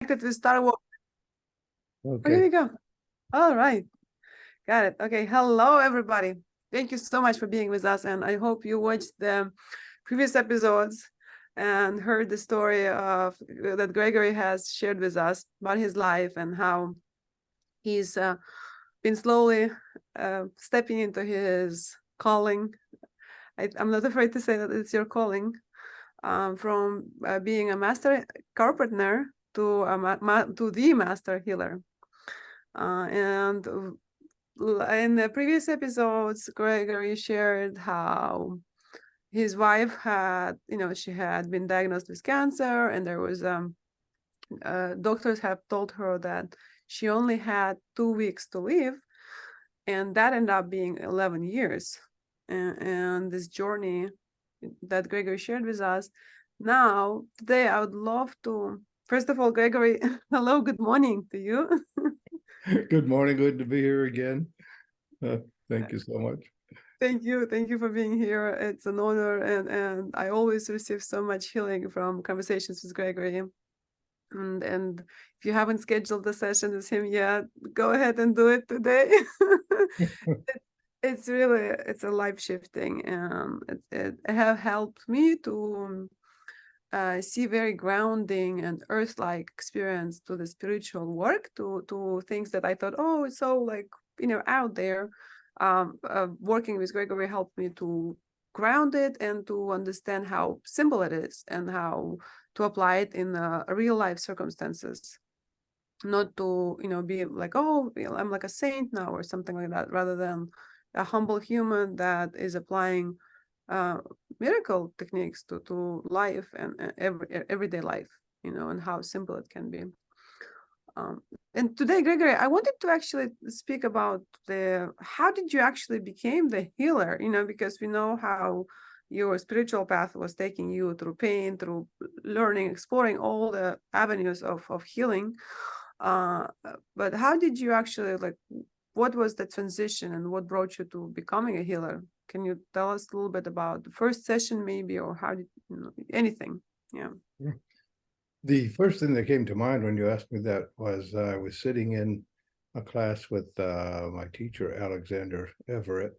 with Star Wars. Oh, here Okay. we go. All right. Got it. Okay. Hello, everybody. Thank you so much for being with us. And I hope you watched the previous episodes and heard the story of that Gregory has shared with us about his life and how he's been slowly stepping into his calling. I'm not afraid to say that it's your calling, from being a master carpenter to to the master healer. And in the previous episodes, Gregory shared how his wife had, she had been diagnosed with cancer, and there was doctors have told her that she only had 2 weeks to live, and that ended up being 11 years. And this journey that Gregory shared with us. Now, today, I would love to, first of all, Gregory, hello, good morning to you. Good morning. Good to be here again. Thank you so much. Thank you. Thank you for being here. It's an honor. And I always receive so much healing from conversations with Gregory. And if you haven't scheduled a session with him yet, go ahead and do it today. It's really, it's a life shifting, and it have helped me to see very grounding and earth-like experience to the spiritual work, to things that I thought, oh, it's so like, out there. Working with Gregory helped me to ground it and to understand how simple it is and how to apply it in real life circumstances. Not to, be like, oh, I'm like a saint now or something like that, rather than a humble human that is applying uh, miracle techniques to life and everyday life, and how simple it can be. And today, Gregory, I wanted to actually speak about how did you actually became the healer, because we know how your spiritual path was taking you through pain, through learning, exploring all the avenues of healing. Uh, but how did you actually, like, what was the transition and what brought you to becoming a healer? Can you tell us a little bit about the first session maybe, or how did, anything? Yeah. The first thing that came to mind when you asked me that was I was sitting in a class with my teacher, Alexander Everett,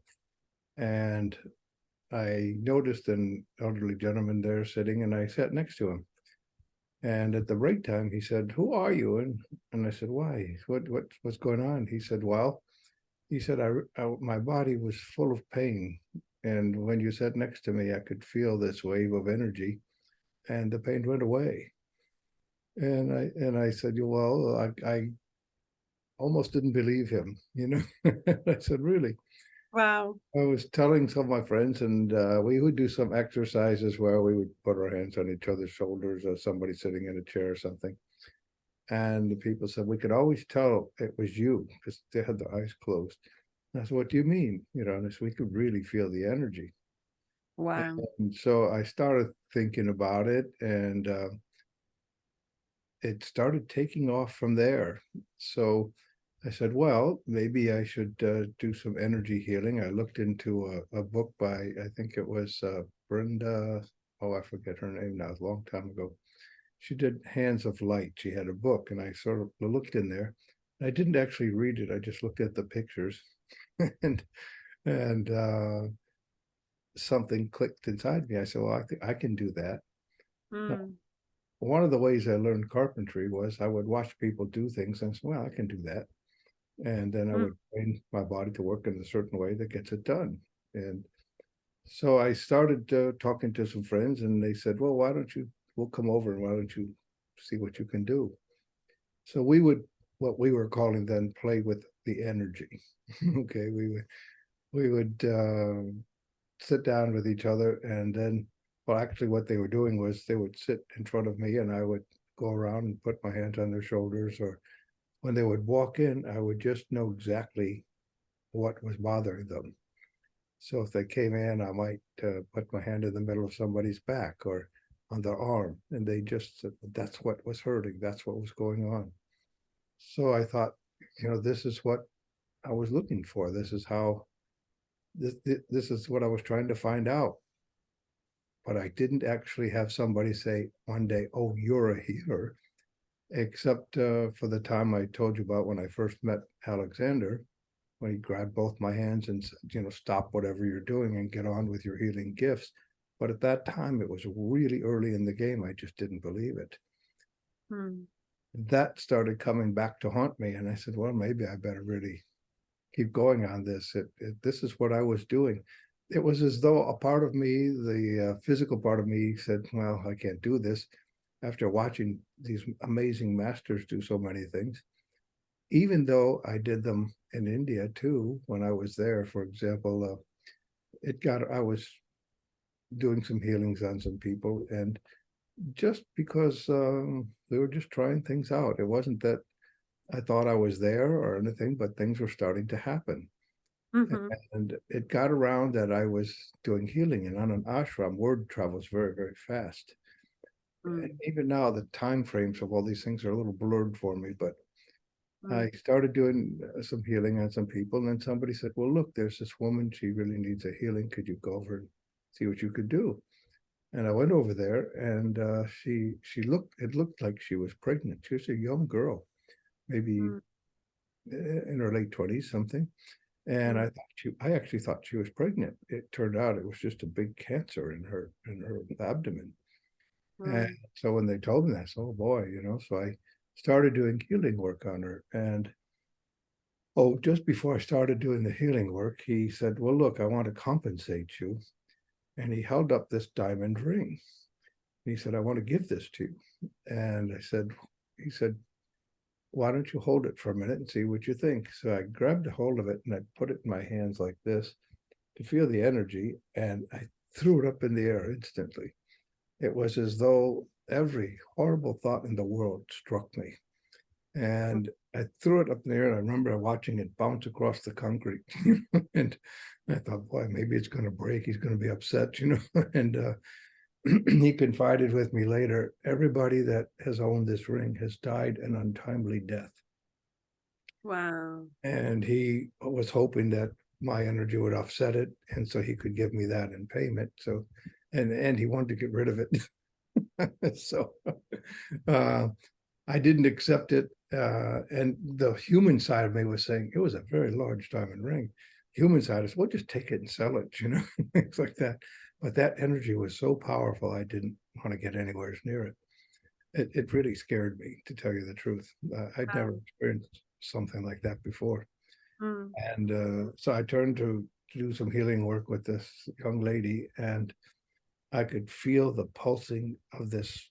and I noticed an elderly gentleman there sitting, and I sat next to him. And at the break time, he said, "Who are you?" And I said, "Why? What's going on?" He said, "Well," he said, my body was full of pain, and when you sat next to me, I could feel this wave of energy, and the pain went away." And I said, "Well, I almost didn't believe him, you know." I said, "Really?" Wow. I was telling some of my friends, and we would do some exercises where we would put our hands on each other's shoulders, or somebody sitting in a chair or something. And the people said, "We could always tell it was you because they had their eyes closed." And I said, "What do you mean?" And so we could really feel the energy. Wow. And so I started thinking about it, and it started taking off from there. So I said, well, maybe I should do some energy healing. I looked into a book by, I think it was Brenda, oh, I forget her name now, a long time ago. She did Hands of Light. She had a book, and I sort of looked in there. I didn't actually read it. I just looked at the pictures, and and something clicked inside me. I said, well, I think I can do that. Now, Mm. one of the ways I learned carpentry was I would watch people do things and say, well, I can do that. And then I Mm. would train my body to work in a certain way that gets it done. And so I started talking to some friends, and they said, well, why don't you, we'll come over and why don't you see what you can do? So we would, what we were calling then, play with the energy. Okay, we would sit down with each other, and then, well, actually what they were doing was they would sit in front of me, and I would go around and put my hands on their shoulders, or when they would walk in, I would just know exactly what was bothering them. So if they came in, I might put my hand in the middle of somebody's back or on their arm, and they just said, that's what was hurting, that's what was going on. So I thought, this is what I was looking for. This is how, this is what I was trying to find out. But I didn't actually have somebody say one day, oh, you're a healer. except for the time I told you about when I first met Alexander, when he grabbed both my hands and said, you know, stop whatever you're doing and get on with your healing gifts. But at that time, it was really early in the game. I just didn't believe it. That started coming back to haunt me. And I said, well, maybe I better really keep going on this. This is what I was doing. It was as though a part of me, the physical part of me, said, well, I can't do this. After watching these amazing masters do so many things, even though I did them in India too, when I was there, for example, I was doing some healings on some people, and just because we were just trying things out. It wasn't that I thought I was there or anything, but things were starting to happen. And it got around that I was doing healing, and on an ashram, word travels very, very fast. And even now, the time frames of all these things are a little blurred for me, but I started doing some healing on some people, and then somebody said, well, look, there's this woman, she really needs a healing. Could you go over and see what you could do? And I went over there, and it looked like she was pregnant. She was a young girl, maybe in her late 20s, something. And I actually thought she was pregnant. It turned out it was just a big cancer in her abdomen. And so when they told me that, I said, oh boy, you know, so I started doing healing work on her. And just before I started doing the healing work, he said, well, look, I want to compensate you. And he held up this diamond ring. He said, I want to give this to you. And he said, why don't you hold it for a minute and see what you think? So I grabbed a hold of it and I put it in my hands like this to feel the energy, and I threw it up in the air instantly. It was as though every horrible thought in the world struck me. And I threw it up in the air, and I remember watching it bounce across the concrete. And I thought, boy, maybe it's going to break. He's going to be upset, you know. And he confided with me later, everybody that has owned this ring has died an untimely death. Wow. And he was hoping that my energy would offset it, and so he could give me that in payment. So, and he wanted to get rid of it. So I didn't accept it. And the human side of me was saying, it was a very large diamond ring. Human side is, well, just take it and sell it, you know, things like that. But that energy was so powerful, I didn't want to get anywhere near it. It really scared me, to tell you the truth. I'd never experienced something like that before. And so I turned to do some healing work with this young lady, and I could feel the pulsing of this,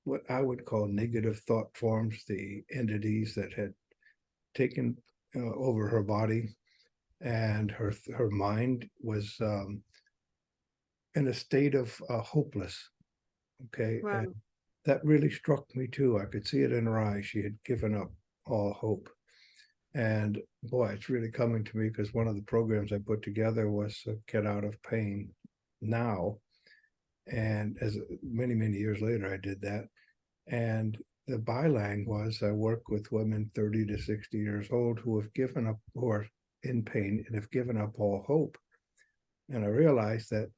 what I would call negative thought forms, the entities that had taken over her body, and her mind was in a state of hopeless. Okay, Wow. and that really struck me too. I could see it in her eyes. She had given up all hope. And boy, it's really coming to me, because one of the programs I put together was Get Out of Pain Now. And as many, many years later, I did that. And the byline was, I work with women 30 to 60 years old who have given up, who are in pain and have given up all hope. And I realized that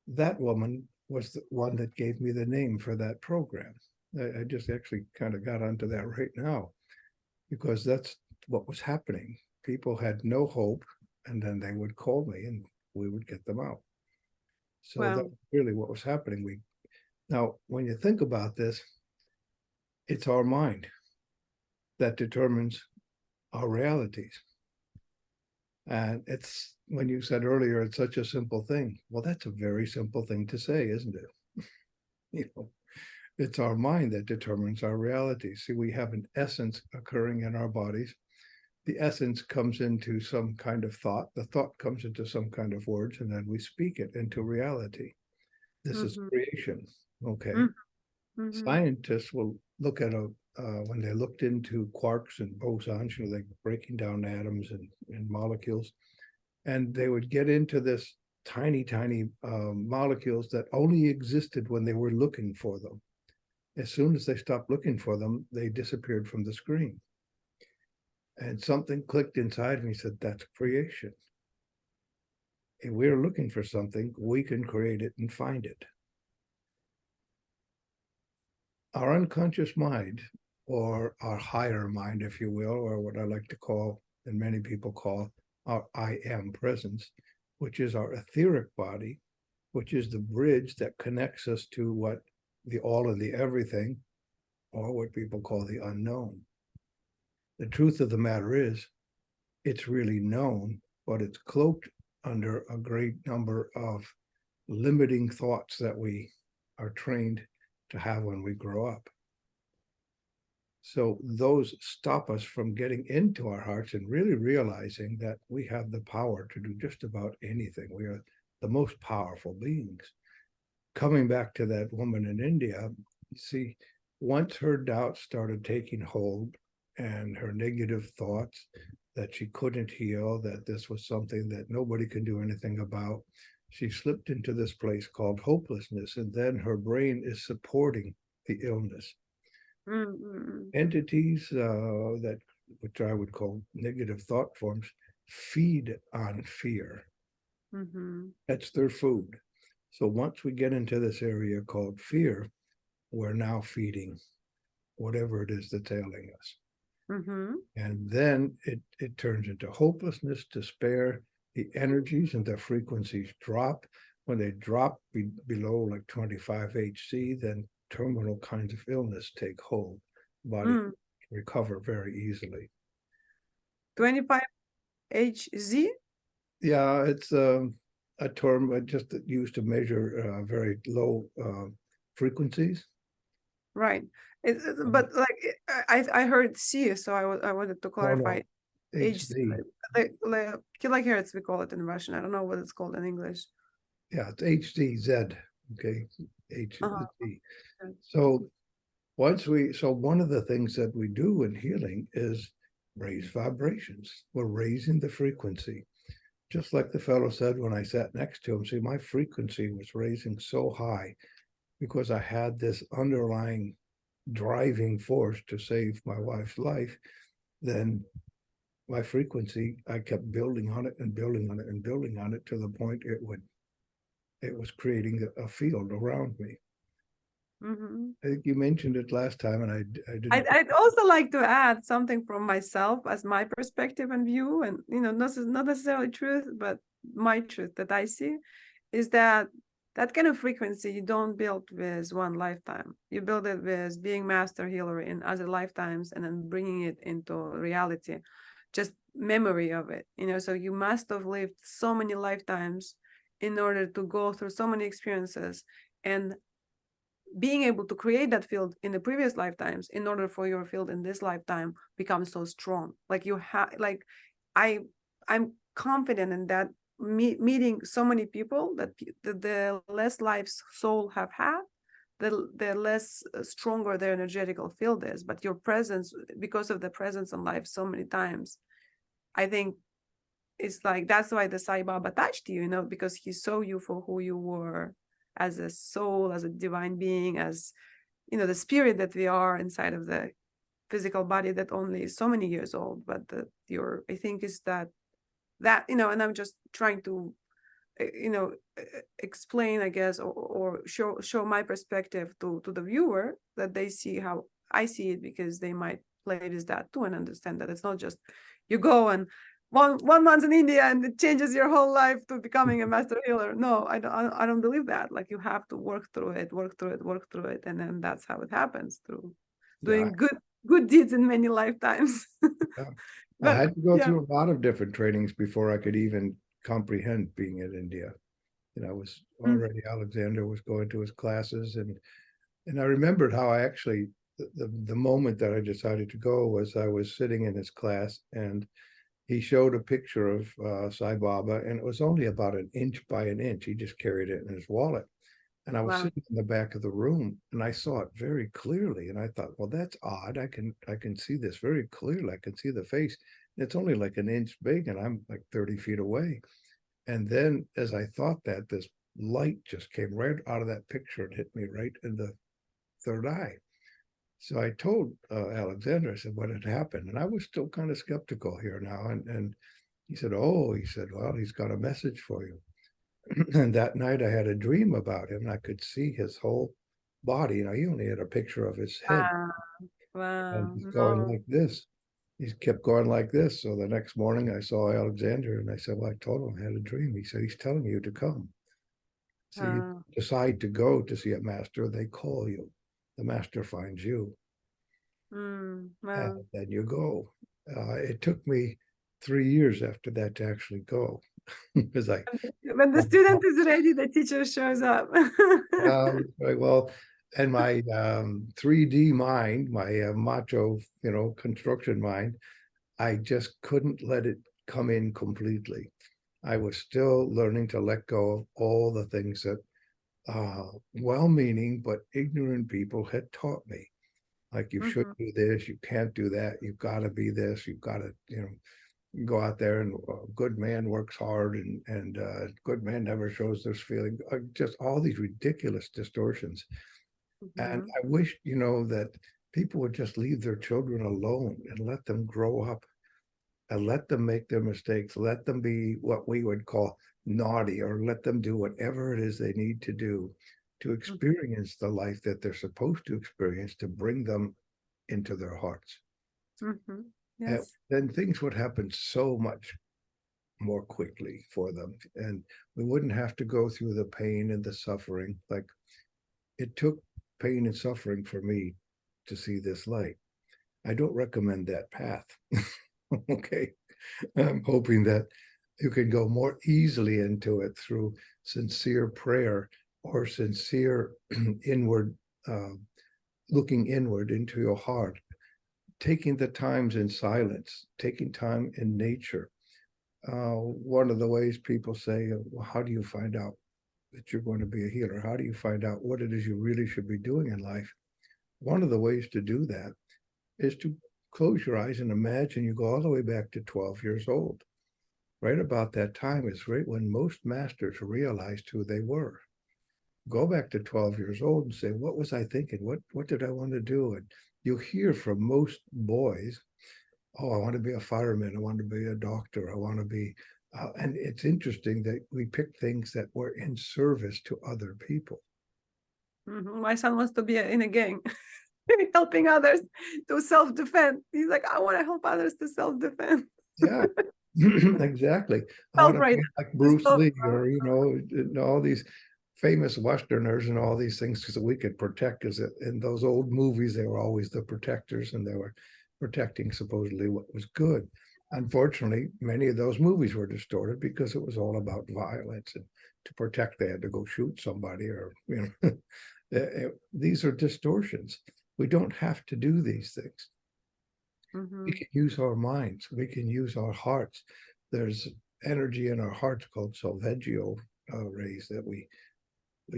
that woman was the one that gave me the name for that program. I just actually kind of got onto that right now, because that's what was happening. People had no hope, and then they would call me and we would get them out. So that Wow. was really what was happening. Now, when you think about this, it's our mind that determines our realities. And it's, when you said earlier, it's such a simple thing. Well, that's a very simple thing to say, isn't it? You know, it's our mind that determines our reality. See, we have an essence occurring in our bodies. The essence comes into some kind of thought. The thought comes into some kind of words, and then we speak it into reality. This is creation. Okay. Scientists will look at when they looked into quarks and bosons, you know, like breaking down atoms and molecules, and they would get into this tiny, tiny molecules that only existed when they were looking for them. As soon as they stopped looking for them, they disappeared from the screen. And something clicked inside me, said, that's creation. If we're looking for something, we can create it and find it. Our unconscious mind or our higher mind, if you will, or what I like to call, and many people call, our I am presence, which is our etheric body, which is the bridge that connects us to what the all of the everything, or what people call the unknown. The truth of the matter is, it's really known, but it's cloaked under a great number of limiting thoughts that we are trained to have when we grow up. So those stop us from getting into our hearts and really realizing that we have the power to do just about anything. We are the most powerful beings. Coming back to that woman in India, you see, once her doubts started taking hold and her negative thoughts that she couldn't heal, that this was something that nobody can do anything about, she slipped into this place called hopelessness, and then her brain is supporting the illness. Mm-hmm. Entities that, which I would call negative thought forms, feed on fear. Mm-hmm. That's their food. So once we get into this area called fear, we're now feeding whatever it is that's ailing us. Mm-hmm. And then it turns into hopelessness, despair. The energies and the frequencies drop. When they drop below like 25 HC, then terminal kinds of illness take hold. The body Mm. recover very easily. 25 HZ? Yeah, it's a term just used to measure very low frequencies. Right. Um, But like I heard C, so I wanted to no, clarify no, H, HD. like kilohertz we call it in Russian. I don't know what it's called in English. Yeah, it's HDZ. Okay, Uh-huh. HD. So so one of the things that we do in healing is raise vibrations. We're raising the frequency. Just like the fellow said when I sat next to him, see, my frequency was raising so high because I had this underlying driving force to save my wife's life. Then my frequency, I kept building on it and building on it and building on it to the point it was creating a field around me. Mm-hmm. I think you mentioned it last time, and I didn't. I'd also like to add something from myself as my perspective and view, and not necessarily truth, but my truth that I see is that that kind of frequency you don't build with one lifetime. You build it with being master healer in other lifetimes and then bringing it into reality, just memory of it. So you must have lived so many lifetimes in order to go through so many experiences and being able to create that field in the previous lifetimes in order for your field in this lifetime becomes so strong. Like you have, like I'm confident in that, meeting so many people that the less lives soul have had, the less stronger their energetical field is. But your presence, because of the presence in life so many times, I think it's like that's why the Sai Baba touched you, because he saw you for who you were as a soul, as a divine being, as the spirit that we are inside of the physical body that only is so many years old. But I think is and I'm just trying to explain, I guess, or show my perspective to the viewer, that they see how I see it, because they might play with that too and understand that it's not just you go and one month in India and it changes your whole life to becoming a master healer. No, I don't believe that. Like, you have to work through it, and then that's how it happens, through Yeah, doing good deeds in many lifetimes. yeah. I But had to go yeah. through a lot of different trainings before I could even comprehend being in India. I was Mm. already Alexander was going to his classes, and I remembered how I actually the moment that I decided to go was I was sitting in his class, and he showed a picture of Sai Baba, and it was only about an inch by an inch. He just carried it in his wallet. And I was Wow. sitting in the back of the room, and I saw it very clearly. And I thought, well, that's odd. I can see this very clearly. I can see the face. It's only like an inch big, and I'm like 30 feet away. And then as I thought that, this light just came right out of that picture and hit me right in the third eye. So I told Alexander, I said, what had happened? And I was still kind of skeptical here now. And he said, well, he's got a message for you. And that night I had a dream about him, and I could see his whole body. He only had a picture of his head, And Wow. he's going No. like this. He's kept going like this. So the next morning I saw Alexander and I said, well, I told him I had a dream. He said, he's telling you to come. So you Uh, decide to go to see a master, they call you. The master finds you, and wow. then you go. It took me 3 years after that to actually go because I When the student is ready, the teacher shows up. very well, and my 3D mind, my macho, construction mind, I just couldn't let it come in completely. I was still learning to let go of all the things that well-meaning but ignorant people had taught me. Like you should Mhm, do this, you can't do that, you've got to be this, you've got to, go out there and a good man works hard and good man never shows this feeling. Just all these ridiculous distortions. And mhm, I wish, that people would just leave their children alone and let them grow up and let them make their mistakes, let them be what we would call naughty, or let them do whatever it is they need to do to mhm, experience the life that they're supposed to experience to bring them into their hearts. mhm. And Yes. then things would happen so much more quickly for them. And we wouldn't have to go through the pain and the suffering. Like it took pain and suffering for me to see this light. I don't recommend that path. Okay. I'm hoping that you can go more easily into it through sincere prayer or sincere inward, uh, looking inward into your heart, taking the times in silence, taking time in nature. One of the ways people say, well, how do you find out that you're going to be a healer? How do you find out what it is you really should be doing in life? One of the ways to do that is to close your eyes and imagine you go all the way back to 12 years old. Right about that time is right when most masters realized who they were. Go back to 12 years old and say, what was I thinking? What did I want to do? And you'll hear from most boys, oh, I want to be a fireman. I want to be a doctor. I want to be, and it's interesting that we pick things that were in service to other people. Mhm. My son wants to be in a gang, helping others to self-defend. He's like, I want to help others to self-defend. Yeah, exactly. I want Help to right be now. like Just Bruce stop. Lee or, all these famous Westerners and all these things that we could protect. Because in those old movies, they were always the protectors and they were protecting supposedly what was good. Unfortunately, many of those movies were distorted because it was all about violence, and to protect, they had to go shoot somebody or, these are distortions. We don't have to do these things. We Mhm, can use our minds, we can use our hearts. There's energy in our hearts called solveggio rays that we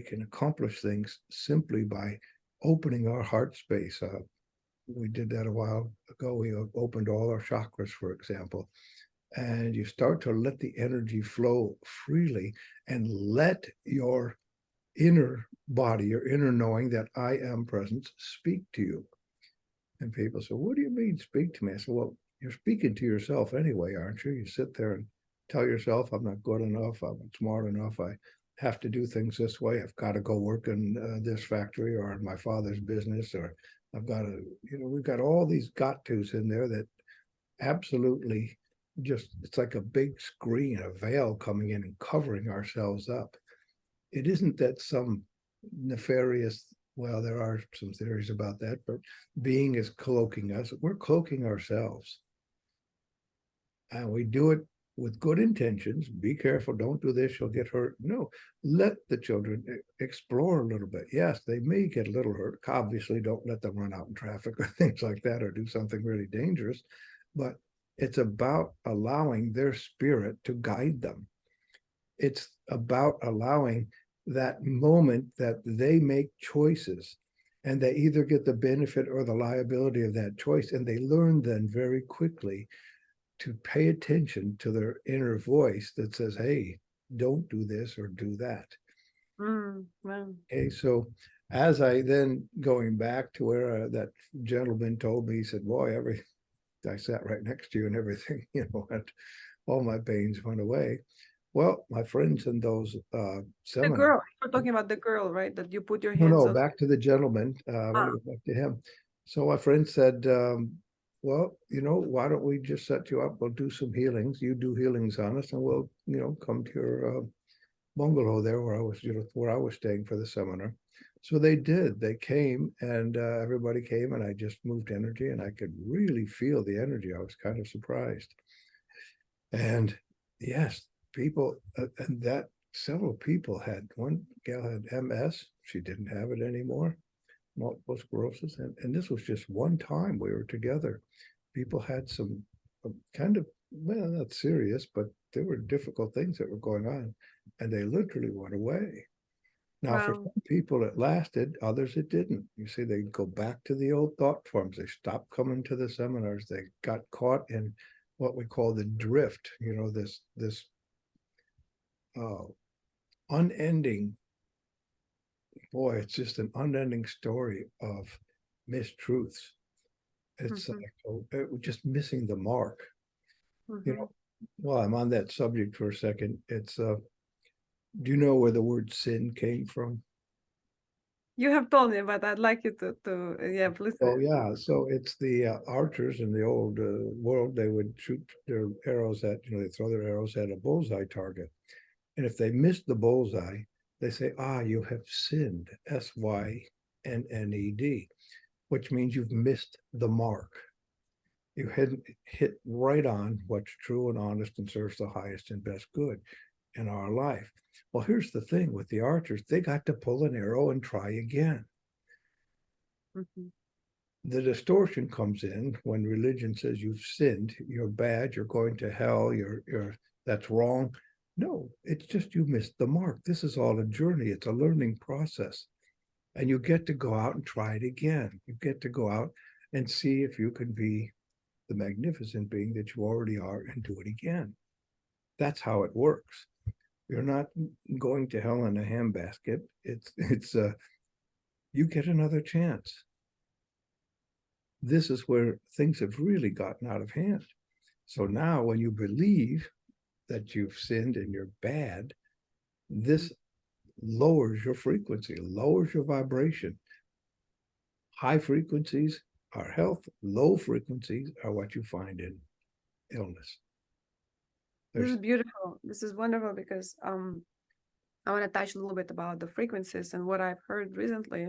can accomplish things simply by opening our heart space. We did that a while ago. We opened all our chakras, for example, and you start to let the energy flow freely and let your inner body, your inner knowing that I am present, speak to you. And people say, what do you mean speak to me? I said, well, you're speaking to yourself anyway, aren't you? You sit there and tell yourself, I'm not good enough. I'm not smart enough. I have to do things this way. I've got to go work in this factory or in my father's business, or I've got to, we've got all these got tos in there that absolutely just, it's like a big screen, a veil coming in and covering ourselves up. It isn't that some nefarious, well, there are some theories about that, but being is cloaking us. We're cloaking ourselves. And we do it with good intentions. Be careful, don't do this, you'll get hurt. No, let the children explore a little bit. Yes, they may get a little hurt. Obviously, don't let them run out in traffic or things like that or do something really dangerous. But it's about allowing their spirit to guide them. It's about allowing that moment that they make choices and they either get the benefit or the liability of that choice. And they learn then very quickly to pay attention to their inner voice that says, hey, don't do this or do that. wow. Okay, so as I then going back to where that gentleman told me, he said, boy, I sat right next to you and everything, and all my pains went away. Well, my friends in those The seminars, girl, we're talking about the girl, right? That you put your no, hands no, on. back to the gentleman. I want Ah, to go back to him. So my friend said, well, why don't we just set you up? We'll do some healings. You do healings on us, and we'll, come to your bungalow there where I was staying for the seminar. So they did. They came, and everybody came, and I just moved energy, and I could really feel the energy. I was kind of surprised. And yes, people, and that several people had. One gal had MS. She didn't have it anymore, multiple sclerosis, and this was just one time we were together. People had some kind of, well, not serious, but there were difficult things that were going on, and they literally went away. Now, for Wow. some people, it lasted, others it didn't. You see, they go back to the old thought forms. They stopped coming to the seminars. They got caught in what we call the drift, this uh, unending, boy, it's just an unending story of mistruths. It's Mm-hmm. just missing the mark. Mm-hmm. Well, I'm on that subject for a second. It's do you know where the word sin came from? You have told me, but I'd like you to yeah, please. Oh yeah, so it's the archers in the old world. They would shoot their arrows at, they throw their arrows at a bullseye target, and if they missed the bullseye, they say, "Ah, you have sinned." SYNNED, which means you've missed the mark. You hadn't hit right on what's true and honest and serves the highest and best good in our life. Well, here's the thing with the archers, they got to pull an arrow and try again. Mm-hmm. The distortion comes in when religion says you've sinned, you're bad, you're going to hell, you're that's wrong. No, it's just you missed the mark. This is all a journey, it's a learning process. And you get to go out and try it again. You get to go out and see if you can be the magnificent being that you already are and do it again. That's how it works. You're not going to hell in a handbasket. It's you get another chance. This is where things have really gotten out of hand. So now when you believe that you've sinned and you're bad, this lowers your frequency, lowers your vibration. High frequencies are health, low frequencies are what you find in illness. This is There's beautiful. This is wonderful because I want to touch a little bit about the frequencies and what I've heard recently.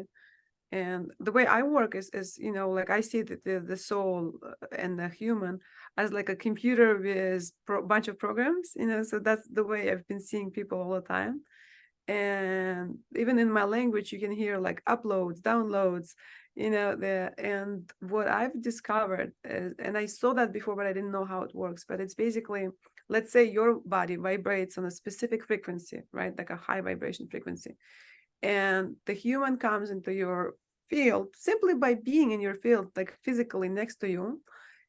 And the way I work is like I see the soul and the human as like a computer with a bunch of programs, so that's the way I've been seeing people all the time. And even in my language you can hear like uploads, downloads, and what I've discovered is, and I saw that before but I didn't know how it works, but it's basically, let's say your body vibrates on a specific frequency, right, like a high vibration frequency, and the human comes into your field simply by being in your field, like physically next to you.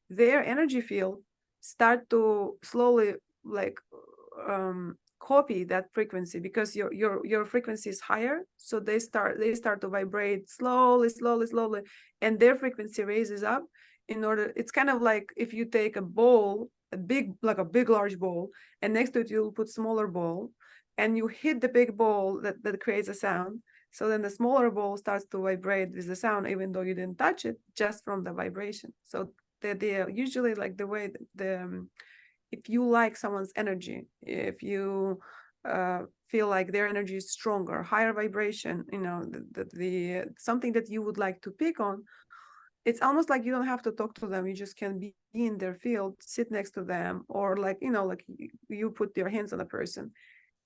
Their energy field start to slowly like copy that frequency because your frequency is higher, so they start to vibrate slowly, and their frequency raises up. In order, it's kind of like if you take a bowl, a big large bowl, and next to it you'll put smaller bowl, and you hit the big ball that creates a sound. So then the smaller ball starts to vibrate with the sound, even though you didn't touch it, just from the vibration. So they usually like the way the if you like someone's energy, if you feel like their energy is stronger, higher vibration, the something that you would like to pick on, it's almost like you don't have to talk to them. You just can be in their field, sit next to them, or like like you put your hands on a person.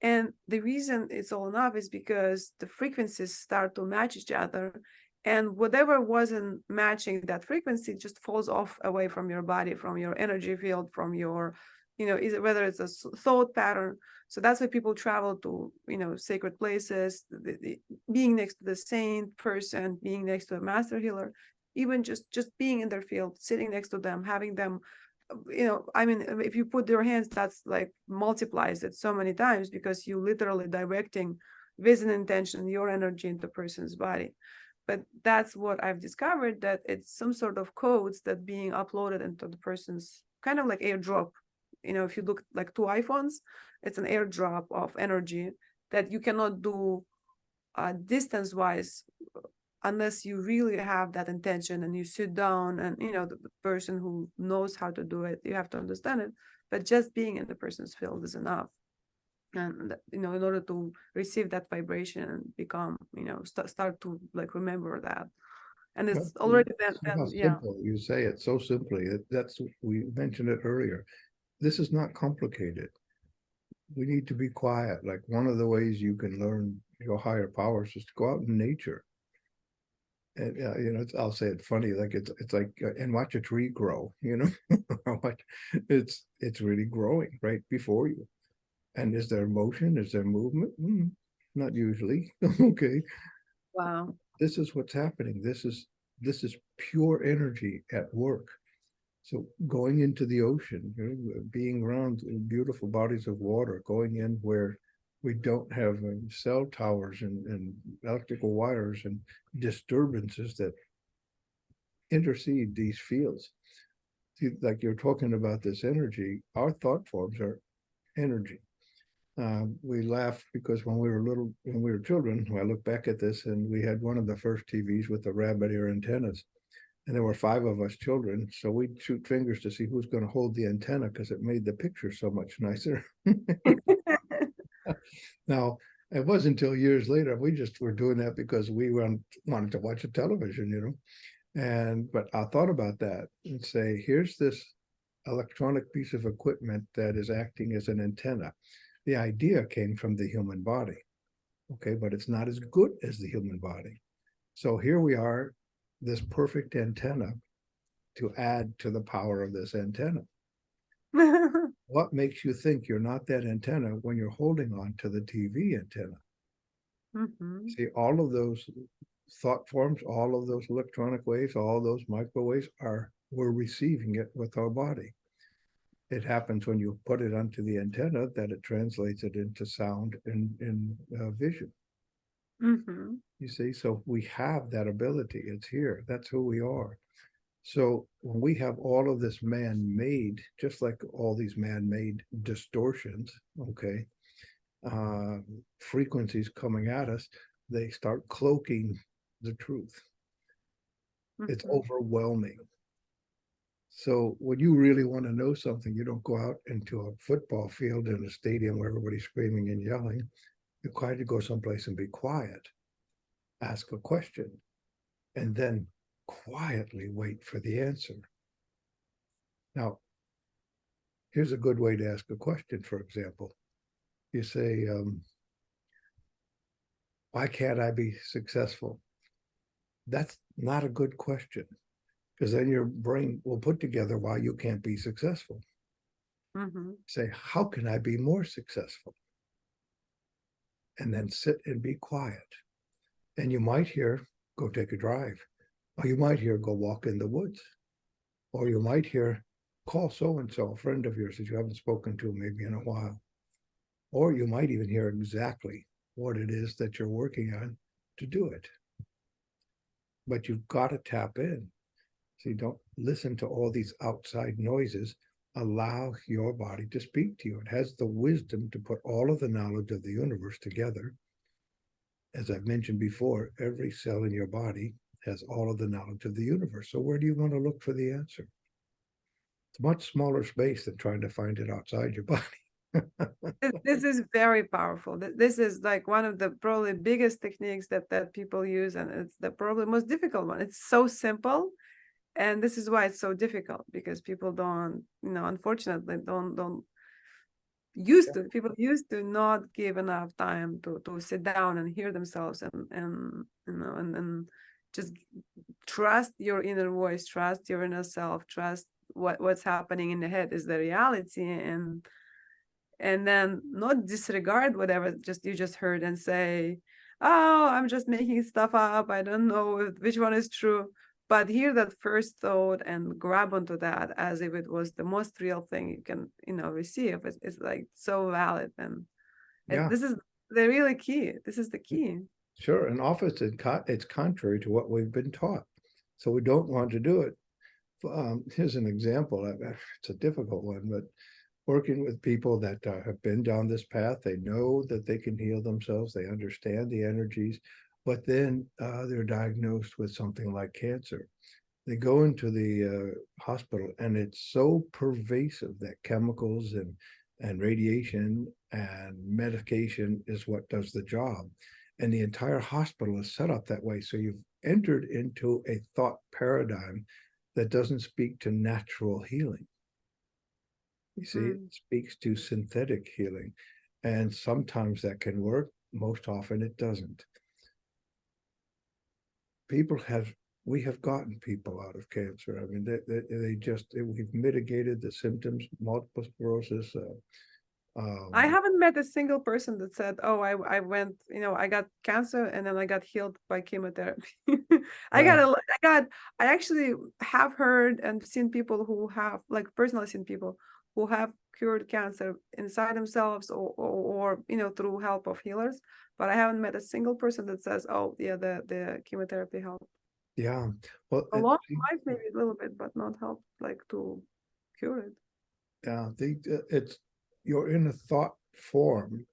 And the reason it's all enough is because the frequencies start to match each other. And whatever wasn't matching that frequency just falls off away from your body, from your energy field, from your, whether it's a thought pattern. So that's why people travel to, sacred places, being next to the saint person, being next to a master healer, even just being in their field, sitting next to them, having them, I mean, if you put your hands, that's like multiplies it so many times because you literally directing with an intention your energy into person's body. But that's what I've discovered, that it's some sort of codes that being uploaded into the person's kind of like airdrop. If you look like two iPhones, it's an airdrop of energy that you cannot do distance wise unless you really have that intention and you sit down and, the person who knows how to do it, you have to understand it. But just being in the person's field is enough. And, in order to receive that vibration and become, start to like remember that. And Well, it's already see how yeah. simple you say it so simply. That's, we mentioned it earlier. This is not complicated. We need to be quiet. Like, one of the ways you can learn your higher powers is to go out in nature. And I'll say it funny, like it's like and watch a tree grow. It's really growing right before you. And is there motion? Is there movement? Not usually. Okay, Wow. this is what's happening. This is pure energy at work. So going into the ocean, being around beautiful bodies of water, going in where we don't have cell towers and electrical wires and disturbances that intercede these fields. See, like you're talking about this energy, our thought forms are energy. We laugh because when we were children, I look back at this, and we had one of the first TVs with the rabbit ear antennas, and there were 5 of us children, so we'd shoot fingers to see who's going to hold the antenna because it made the picture so much nicer. Now, it wasn't until years later we just were doing that because we wanted to watch a television, but I thought about that and say, here's this electronic piece of equipment that is acting as an antenna. The idea came from the human body, okay, but it's not as good as the human body. So here we are, this perfect antenna to add to the power of this antenna. What makes you think you're not that antenna when you're holding on to the TV antenna? Mm-hmm. See, all of those thought forms, all of those electronic waves, all those microwaves we're receiving it with our body. It happens when you put it onto the antenna that it translates it into sound and vision. Mm-hmm. You see, so we have that ability. It's here. That's who we are. So when we have all of this man-made, just like all these man-made distortions, okay, frequencies coming at us, they start cloaking the truth. It's Mm-hmm. overwhelming. So when you really want to know something, you don't go out into a football field in a stadium where everybody's screaming and yelling. You try to go someplace and be quiet, ask a question, and then quietly wait for the answer. Now, here's a good way to ask a question, for example. You say, why can't I be successful? That's not a good question, because then your brain will put together why you can't be successful. Mm-hmm. Say, how can I be more successful? And then sit and be quiet. And you might hear, go take a drive. Or you might hear, go walk in the woods. Or you might hear, call so-and-so, a friend of yours that you haven't spoken to maybe in a while. Or you might even hear exactly what it is that you're working on to do it. But you've got to tap in. So you don't listen to all these outside noises. Allow your body to speak to you. It has the wisdom to put all of the knowledge of the universe together. As I've mentioned before, every cell in your body has all of the knowledge of the universe. So where do you want to look for the answer? It's a much smaller space than trying to find it outside your body. This is very powerful. This is like one of the probably biggest techniques that people use, and it's the probably most difficult one. It's so simple, and this is why it's so difficult, because people don't, unfortunately, don't people used to not give enough time to sit down and hear themselves and just trust your inner voice, trust your inner self, trust what's happening in the head is the reality, and then not disregard whatever you just heard and say, oh, I'm just making stuff up, I don't know which one is true. But hear that first thought and grab onto that as if it was the most real thing you can receive. It's like so valid, and Yeah, this is the really key. This is the key. sure. And often it's contrary to what we've been taught. So we don't want to do it. Here's an example. It's a difficult one, but working with people that have been down this path, they know that they can heal themselves. They understand the energies. but then they're diagnosed with something like cancer. They go into the hospital, and it's so pervasive that chemicals and radiation and medication is what does the job. And the entire hospital is set up that way. So you've entered into a thought paradigm that doesn't speak to natural healing. You see, it Mm. speaks to synthetic healing. And sometimes that can work, most often it doesn't. People have We have gotten people out of cancer. I mean, they just we've mitigated the symptoms, multiple sclerosis. I Um, haven't met a single person that said, "Oh, I went, I got cancer and then I got healed by chemotherapy." well, I actually have heard and seen people who have, like, personally seen people who have cured cancer inside themselves, or through help of healers. But I haven't met a single person that says, "Oh, yeah, the chemotherapy helped." yeah. Well, A long life, maybe a little bit, but not help like to cure it. yeah, it's you're in a thought form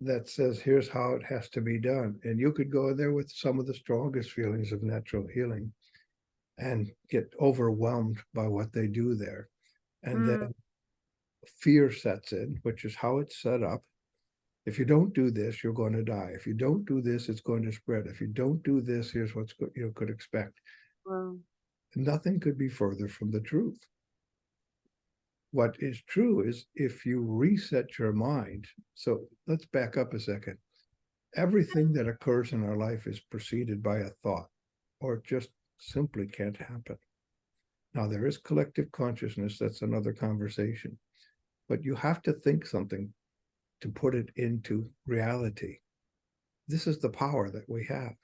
that says here's how it has to be done, and you could go there with some of the strongest feelings of natural healing and get overwhelmed by what they do there, and then Mm, fear sets in, which is how it's set up. If you don't do this, you're going to die. If you don't do this, it's going to spread. If you don't do this, here's what you could expect. well, Nothing could be further from the truth. What is true is if you reset your mind. So let's back up a second. Everything that occurs in our life is preceded by a thought, or it just simply can't happen. Now, there is collective consciousness. That's another conversation. But you have to think something to put it into reality. This is the power that we have.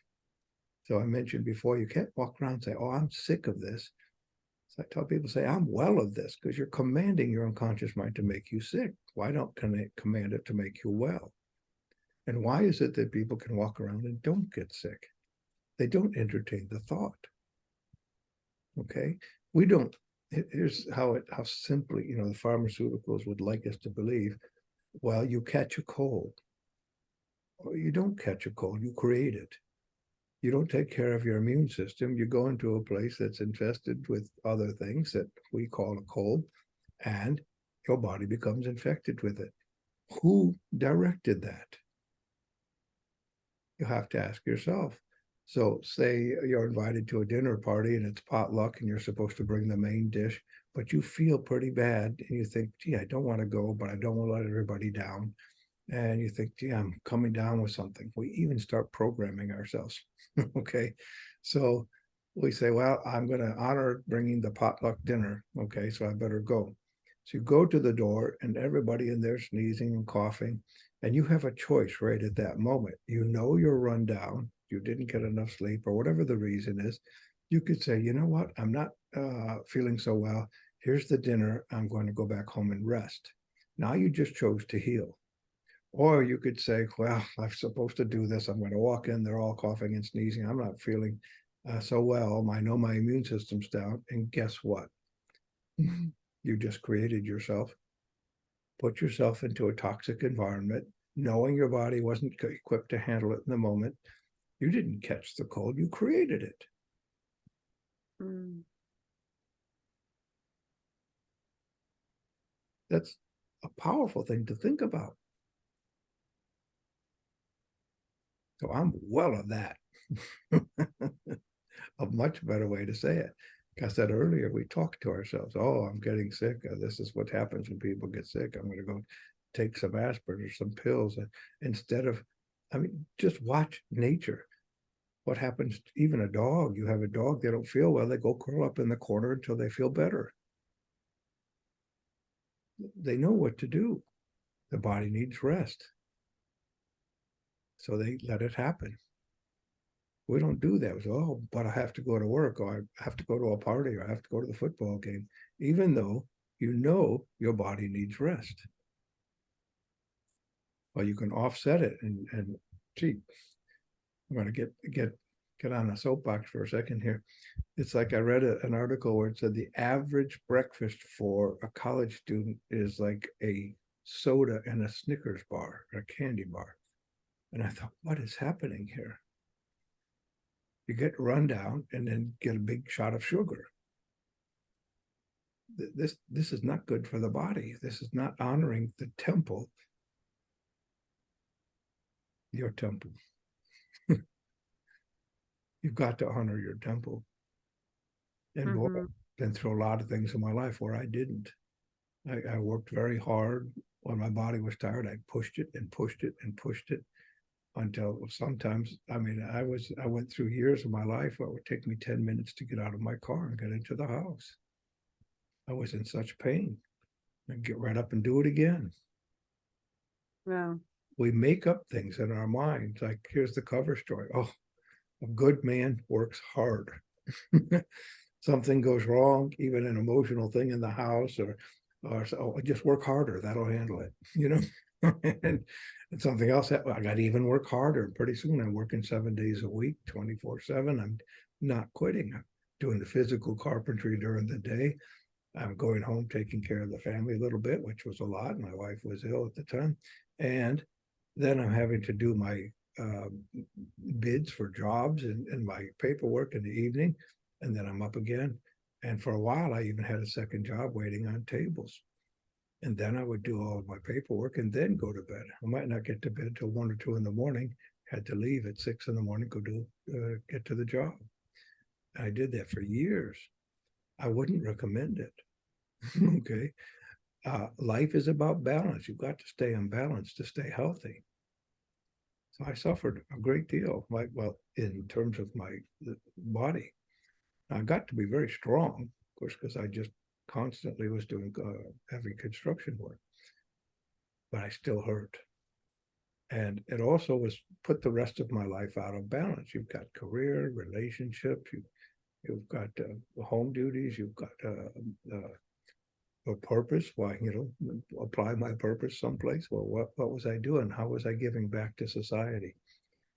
So I mentioned before, you can't walk around and say, "Oh, I'm sick of this." So I tell people, say, "I'm well of this," because you're commanding your unconscious mind to make you sick. Why don't command it to make you well? And why is it that people can walk around and don't get sick? They don't entertain the thought. Okay, we don't. Here's how simply the pharmaceuticals would like us to believe. Well, you catch a cold. Well, you don't catch a cold. You create it. You don't take care of your immune system. You go into a place that's infested with other things that we call a cold, and your body becomes infected with it. Who directed that? You have to ask yourself. So, say you're invited to a dinner party and it's potluck and you're supposed to bring the main dish, but you feel pretty bad and you think, "Gee, I don't want to go, but I don't want to let everybody down." And you think, "Gee, I'm coming down with something." We even start programming ourselves. Okay. So we say, "Well, I'm going to honor bringing the potluck dinner. Okay. So I better go." So you go to the door and everybody in there sneezing and coughing. And you have a choice right at that moment. You know you're run down. You didn't get enough sleep or whatever the reason is. You could say, "You know what? I'm not feeling so well. Here's the dinner. I'm going to go back home and rest." Now you just chose to heal. Or you could say, "Well, I'm supposed to do this. I'm going to walk in. They're all coughing and sneezing. I'm not feeling so well. I know my immune system's down." And guess what? You just created yourself, put yourself into a toxic environment, knowing your body wasn't equipped to handle it in the moment. You didn't catch the cold. You created it. mm. That's a powerful thing to think about. So I'm well of that. A much better way to say it. Like I said earlier, we talk to ourselves. "Oh, I'm getting sick. This is what happens when people get sick. I'm going to go take some aspirin or some pills." And instead of, I mean, just watch nature. What happens? Even a dog. You have a dog, they don't feel well. They go curl up in the corner until they feel better. They know what to do. The body needs rest. So they let it happen. We don't do that. We say, "Oh, but I have to go to work, or I have to go to a party, or I have to go to the football game," even though you know your body needs rest. Well, you can offset it and gee, I'm going to get on a soapbox for a second here. It's like I read an article where it said the average breakfast for a college student is like a soda and a Snickers bar or a candy bar. And I thought, what is happening here? You get run down and then get a big shot of sugar. This is not good for the body. This is not honoring the temple, your temple. You've got to honor your temple. And boy, Mm-hmm. I've been through a lot of things in my life where I didn't. I worked very hard. When my body was tired, I pushed it and pushed it and pushed it until sometimes, I mean, I went through years of my life where it would take me 10 minutes to get out of my car and get into the house. I was in such pain. I'd get right up and do it again. Wow. We make up things in our minds. Like, here's the cover story. Oh, a good man works hard. Something goes wrong, even an emotional thing in the house, or so, just work harder. That'll handle it, you know. and something else that I got to even work harder. Pretty soon, I'm working 7 days a week, 24/7. I'm not quitting. I'm doing the physical carpentry during the day. I'm going home, taking care of the family a little bit, which was a lot. My wife was ill at the time, and then I'm having to do my uh, bids for jobs and my paperwork in the evening, and then I'm up again. And for a while, I even had a second job waiting on tables. And then I would do all of my paperwork and then go to bed. I might not get to bed till 1 or 2 in the morning. Had to leave at 6 in the morning, go get to the job. I did that for years. I wouldn't recommend it. Okay. Life is about balance. You've got to stay in balance to stay healthy. So I suffered a great deal, well, in terms of my body. I got to be very strong, of course, because I just constantly was doing heavy construction work, but I still hurt. And it also was put the rest of my life out of balance. You've got career, relationships, you've got home duties, you've got a purpose. Why, apply my purpose someplace. Well, what was I doing? How was I giving back to society?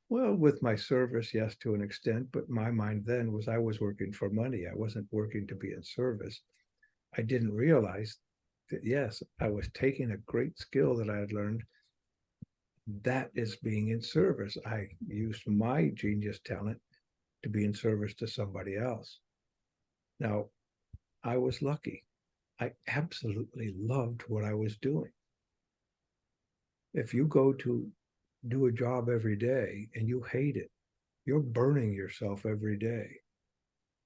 Well, with my service, yes, to an extent, but my mind then was I was working for money. I wasn't working to be in service. I didn't realize that, yes, I was taking a great skill that I had learned. That is being in service. I used my genius talent to be in service to somebody else. Now, I was lucky. I absolutely loved what I was doing. If you go to do a job every day and you hate it, you're burning yourself every day.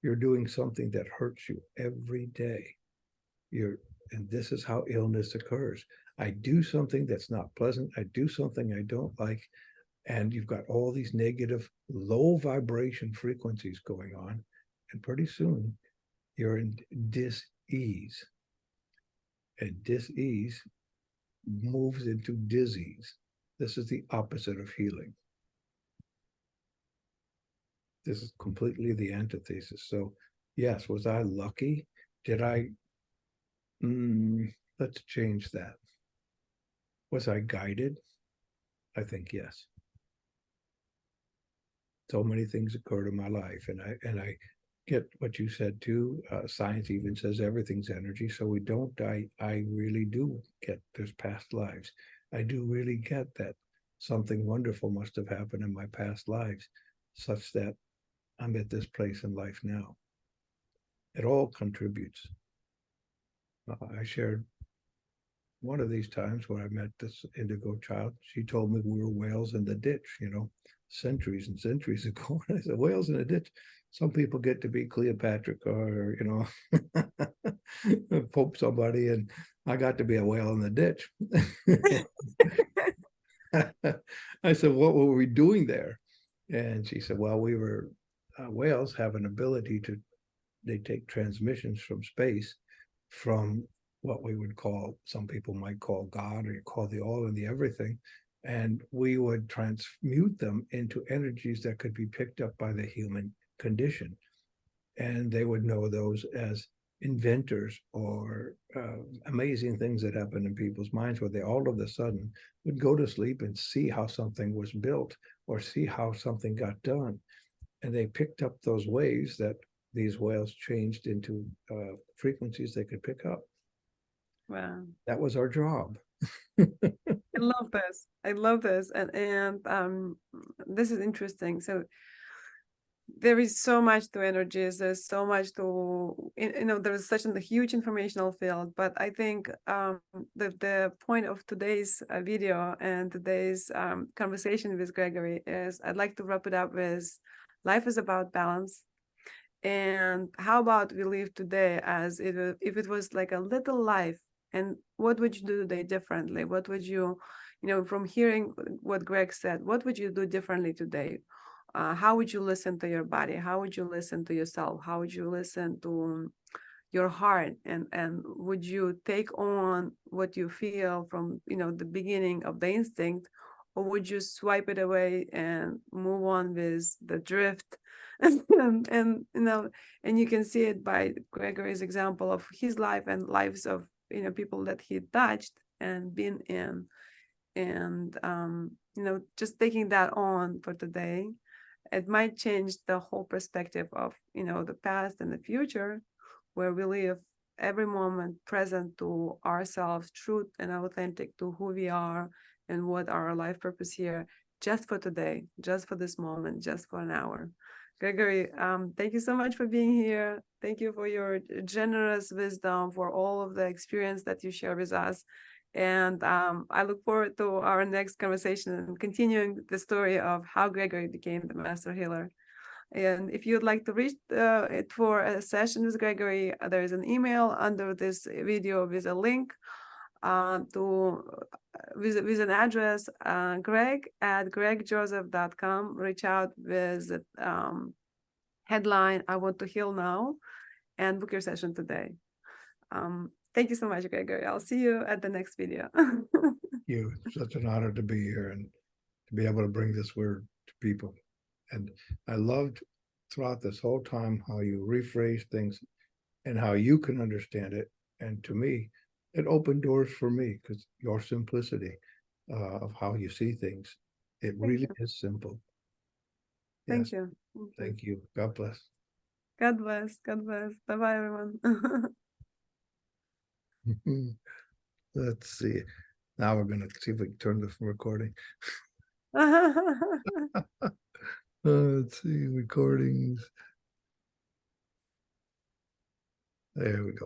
You're doing something that hurts you every day. And this is how illness occurs. I do something that's not pleasant. I do something I don't like. And you've got all these negative, low vibration frequencies going on. And pretty soon you're in dis-ease. And dis-ease moves into disease. This is the opposite of healing. This is completely the antithesis. So, yes, was I lucky? Did I? Let's change that. Was I guided? I think yes. So many things occurred in my life, and I get what you said too. Science even says everything's energy, so we don't die. I really do get there's past lives. I do really get that something wonderful must have happened in my past lives, such that I'm at this place in life now. It all contributes. I shared one of these times when I met this indigo child. She told me we were whales in the ditch, centuries and centuries ago. And I said, whales in a ditch? Some people get to be Cleopatra or, Pope somebody, and I got to be a whale in the ditch. I said, what were we doing there? And she said, well, we were, whales have an ability they take transmissions from space, from what we would call, some people might call God, or you call the all and the everything. And we would transmute them into energies that could be picked up by the human condition. And they would know those as inventors or amazing things that happen in people's minds, where they all of a sudden would go to sleep and see how something was built or see how something got done. And they picked up those waves that these whales changed into frequencies they could pick up. Wow. That was our job. I love this. I love this. And this is interesting. So there is so much to energies. There's so much to, there's such a huge informational field. But I think the point of today's video and today's conversation with Gregory is I'd like to wrap it up with life is about balance. And how about we live today as if it was like a little life? And what would you do today differently? What would you, from hearing what Greg said, what would you do differently today? How would you listen to your body? How would you listen to yourself? How would you listen to your heart? And would you take on what you feel from, the beginning of the instinct, or would you swipe it away and move on with the drift? And you can see it by Gregory's example of his life and lives of, people that he touched and been in. And, just taking that on for today, it might change the whole perspective of, the past and the future, where we live every moment present to ourselves, truth and authentic to who we are and what our life purpose here, just for today, just for this moment, just for an hour. Gregory, thank you so much for being here. Thank you for your generous wisdom, for all of the experience that you share with us. And I look forward to our next conversation and continuing the story of how Gregory became the master healer. And if you'd like to reach it for a session with Gregory, there is an email under this video with a link to with an address, greg@gregjoseph.com. Reach out with headline, I want to heal now, and book your session today. Thank you so much, Gregory. I'll see you at the next video. You, it's such an honor to be here and to be able to bring this word to people. And I loved throughout this whole time how you rephrase things and how you can understand it. And to me, it opened doors for me because your simplicity of how you see things, it really is simple. Thank Yes. you. Thank you. God bless. God bless. God bless. Bye-bye, everyone. Let's see. Now we're going to see if we can turn this recording. Let's see, recordings. There we go.